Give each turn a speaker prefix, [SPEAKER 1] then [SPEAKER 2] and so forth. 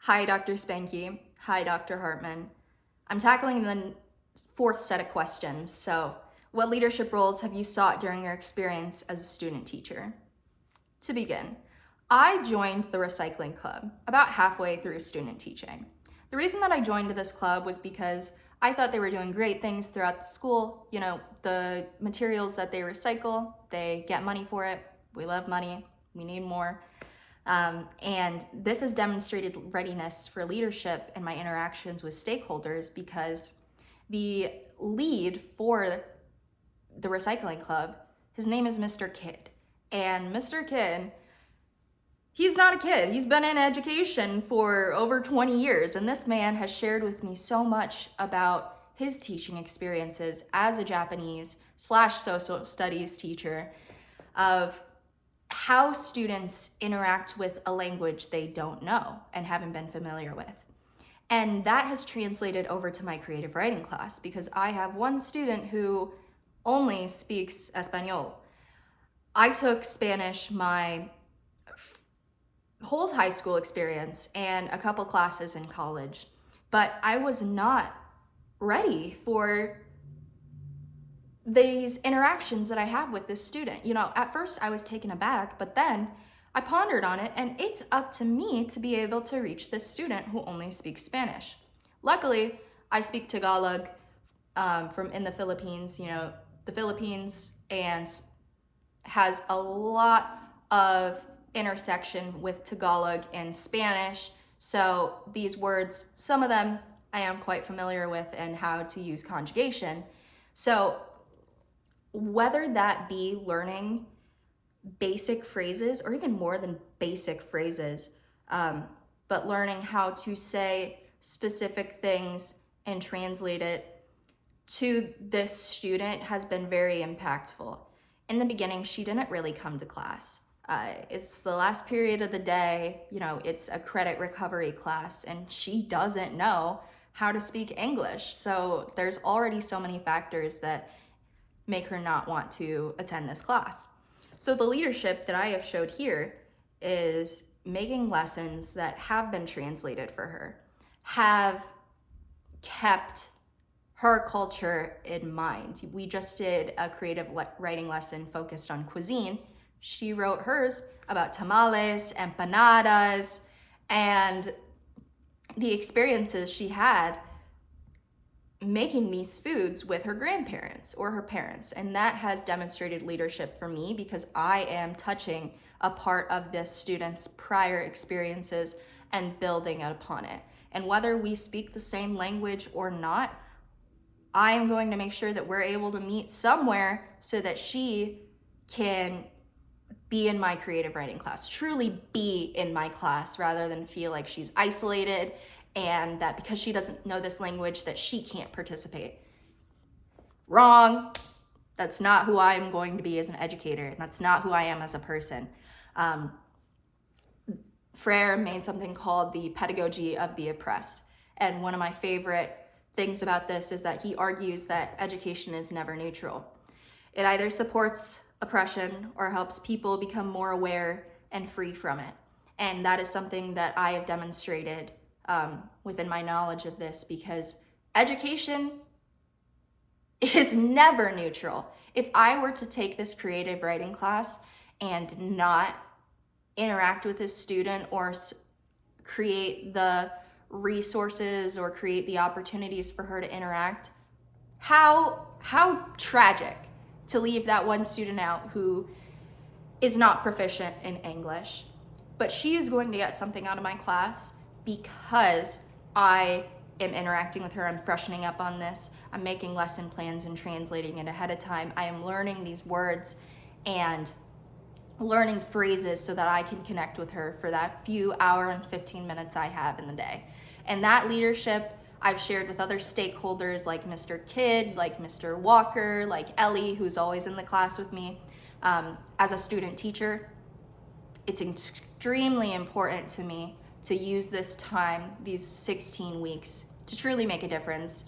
[SPEAKER 1] Hi, Dr. Spanky. Hi, Dr. Hartman. I'm tackling the fourth set of questions. So, what leadership roles have you sought during your experience as a student teacher? To begin, I joined the Recycling Club about halfway through student teaching. The reason that I joined this club was because I thought they were doing great things throughout the school. You know, the materials that they recycle, they get money for it. We love money, we need more. And this has demonstrated readiness for leadership in my interactions with stakeholders because the lead for the recycling club, his name is Mr. Kidd. And Mr. Kidd, he's not a kid. He's been in education for over 20 years. And this man has shared with me so much about his teaching experiences as a Japanese/social studies teacher of how students interact with a language they don't know and haven't been familiar with. And that has translated over to my creative writing class because I have one student who only speaks Espanol. I took Spanish my whole high school experience and a couple classes in college, but I was not ready for these interactions that I have with this student. You know, at first I was taken aback, but then I pondered on it, and it's up to me to be able to reach this student who only speaks Spanish. Luckily, I speak Tagalog from in the Philippines. You know, the Philippines and has a lot of intersection with Tagalog and Spanish. So these words, some of them I am quite familiar with and how to use conjugation. So whether that be learning basic phrases or even more than basic phrases, but learning how to say specific things and translate it to this student has been very impactful. In the beginning, she didn't really come to class. It's the last period of the day, you know, it's a credit recovery class, and she doesn't know how to speak English. So there's already so many factors that make her not want to attend this class. So the leadership that I have showed here is making lessons that have been translated for her, have kept her culture in mind. We just did a creative writing lesson focused on cuisine. She wrote hers about tamales, empanadas, and the experiences she had making these foods with her grandparents or her parents. And that has demonstrated leadership for me because I am touching a part of this student's prior experiences and building upon it. And whether we speak the same language or not, I am going to make sure that we're able to meet somewhere so that she can be in my creative writing class, truly be in my class rather than feel like she's isolated and that because she doesn't know this language that she can't participate. Wrong. That's not who I am going to be as an educator, and that's not who I am as a person. Freire made something called the pedagogy of the oppressed, and one of my favorite things about this is that he argues that education is never neutral. It either supports oppression or helps people become more aware and free from it. And that is something that I have demonstrated within my knowledge of this, because education is never neutral. If I were to take this creative writing class and not interact with this student or create the resources or create the opportunities for her to interact, how tragic to leave that one student out who is not proficient in English. But she is going to get something out of my class because I am interacting with her. I'm freshening up on this. I'm making lesson plans and translating it ahead of time. I am learning these words and learning phrases so that I can connect with her for that few hour and 15 minutes I have in the day. And that leadership I've shared with other stakeholders like Mr. Kidd, like Mr. Walker, like Ellie, who's always in the class with me. As a student teacher, it's extremely important to me to use this time, these 16 weeks, to truly make a difference